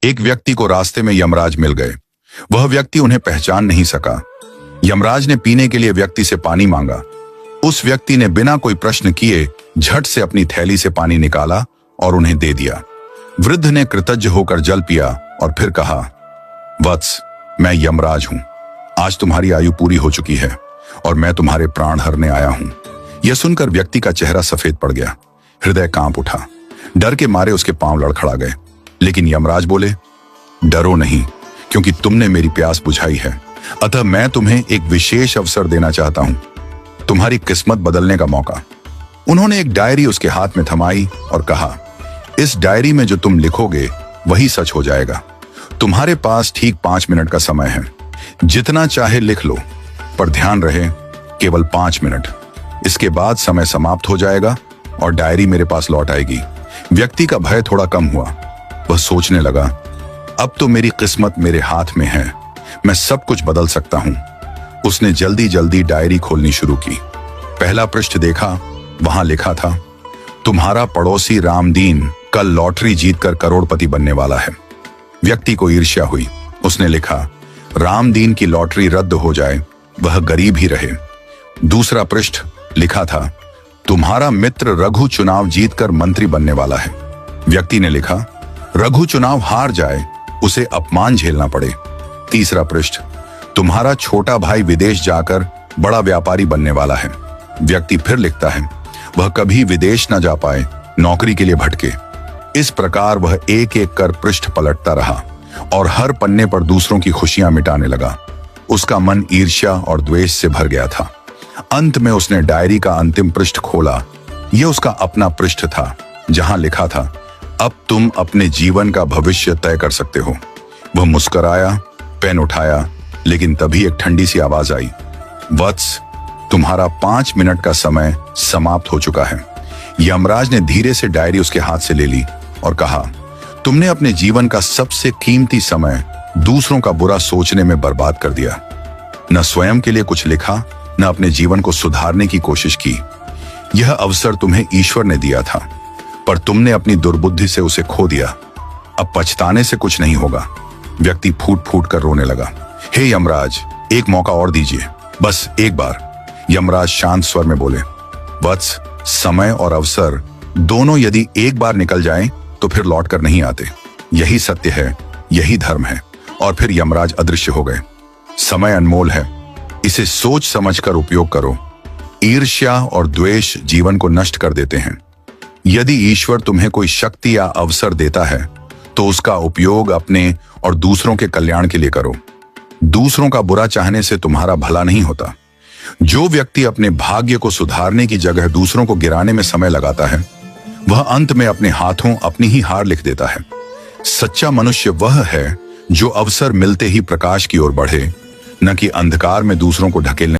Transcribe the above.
एक व्यक्ति को रास्ते में यमराज मिल गए। वह व्यक्ति उन्हें पहचान नहीं सका। यमराज ने पीने के लिए व्यक्ति से पानी मांगा। उस व्यक्ति ने बिना कोई प्रश्न किए झट से अपनी थैली से पानी निकाला और उन्हें दे दिया। वृद्ध ने कृतज्ञ होकर जल पिया और फिर कहा, वत्स, मैं यमराज हूं। आज तुम्हारी आयु पूरी हो चुकी है और मैं तुम्हारे प्राण हरने आया हूं। यह सुनकर व्यक्ति का चेहरा सफेद पड़ गया। हृदय कांप उठा। डर के मारे उसके पांव लड़खड़ा गए। लेकिन यमराज बोले, डरो नहीं, क्योंकि तुमने मेरी प्यास बुझाई है। अतः मैं तुम्हें एक विशेष अवसर देना चाहता हूं, तुम्हारी किस्मत बदलने का मौका। उन्होंने एक डायरी उसके हाथ में थमाई और कहा, इस डायरी में जो तुम लिखोगे वही सच हो जाएगा। तुम्हारे पास ठीक 5 मिनट का समय है। जितना चाहे लिख लो, पर ध्यान रहे केवल 5 मिनट। इसके बाद समय समाप्त हो जाएगा और डायरी मेरे पास लौट आएगी। व्यक्ति का भय थोड़ा कम हुआ। वह सोचने लगा, अब तो मेरी किस्मत मेरे हाथ में है, मैं सब कुछ बदल सकता हूं। उसने जल्दी जल्दी डायरी खोलनी शुरू की। पहला पृष्ठ देखा। वहां लिखा था, तुम्हारा पड़ोसी रामदीन कल लॉटरी जीतकर करोड़पति बनने वाला है। व्यक्ति को ईर्ष्या हुई। उसने लिखा, रामदीन की लॉटरी रद्द हो जाए, वह गरीब ही रहे। दूसरा पृष्ठ लिखा था, तुम्हारा मित्र रघु चुनाव जीतकर मंत्री बनने वाला है। व्यक्ति ने लिखा, रघु चुनाव हार जाए, उसे अपमान झेलना पड़े। तीसरा पृष्ठ, तुम्हारा छोटा भाई विदेश जाकर बड़ा व्यापारी बनने वाला है। व्यक्ति फिर लिखता है, वह कभी विदेश न जा पाए, नौकरी के लिए भटके। इस प्रकार वह एक एक कर पृष्ठ पलटता रहा और हर पन्ने पर दूसरों की खुशियां मिटाने लगा। उसका मन ईर्ष्या और द्वेष से भर गया था। अंत में उसने डायरी का अंतिम पृष्ठ खोला। यह उसका अपना पृष्ठ था, जहां लिखा था, अब तुम अपने जीवन का भविष्य तय कर सकते हो। वह मुस्कुराया, पेन उठाया, लेकिन तभी एक ठंडी सी आवाज आई, वत्स, तुम्हारा 5 मिनट का समय समाप्त हो चुका है। यमराज ने धीरे से डायरी उसके हाथ से ले ली और कहा, तुमने अपने जीवन का सबसे कीमती समय दूसरों का बुरा सोचने में बर्बाद कर दिया। न स्वयं के लिए कुछ लिखा, न अपने जीवन को सुधारने की कोशिश की। यह अवसर तुम्हें ईश्वर ने दिया था, पर तुमने अपनी दुर्बुद्धि से उसे खो दिया। अब पछताने से कुछ नहीं होगा। व्यक्ति फूट फूट कर रोने लगा। हे यमराज, एक मौका और दीजिए, बस एक बार। यमराज शांत स्वर में बोले, वत्स, समय और अवसर दोनों यदि एक बार निकल जाएं, तो फिर लौट कर नहीं आते। यही सत्य है, यही धर्म है। और फिर यमराज अदृश्य हो गए। समय अनमोल है, इसे सोच समझकर उपयोग करो। ईर्ष्या और द्वेष जीवन को नष्ट कर देते हैं। यदि ईश्वर तुम्हें कोई शक्ति या अवसर देता है, तो उसका उपयोग अपने और दूसरों के कल्याण के लिए करो। दूसरों का बुरा चाहने से तुम्हारा भला नहीं होता। जो व्यक्ति अपने भाग्य को सुधारने की जगह दूसरों को गिराने में समय लगाता है, वह अंत में अपने हाथों अपनी ही हार लिख देता है। सच्चा मनुष्य वह है जो अवसर मिलते ही प्रकाश की ओर बढ़े, न कि अंधकार में दूसरों को ढकेलने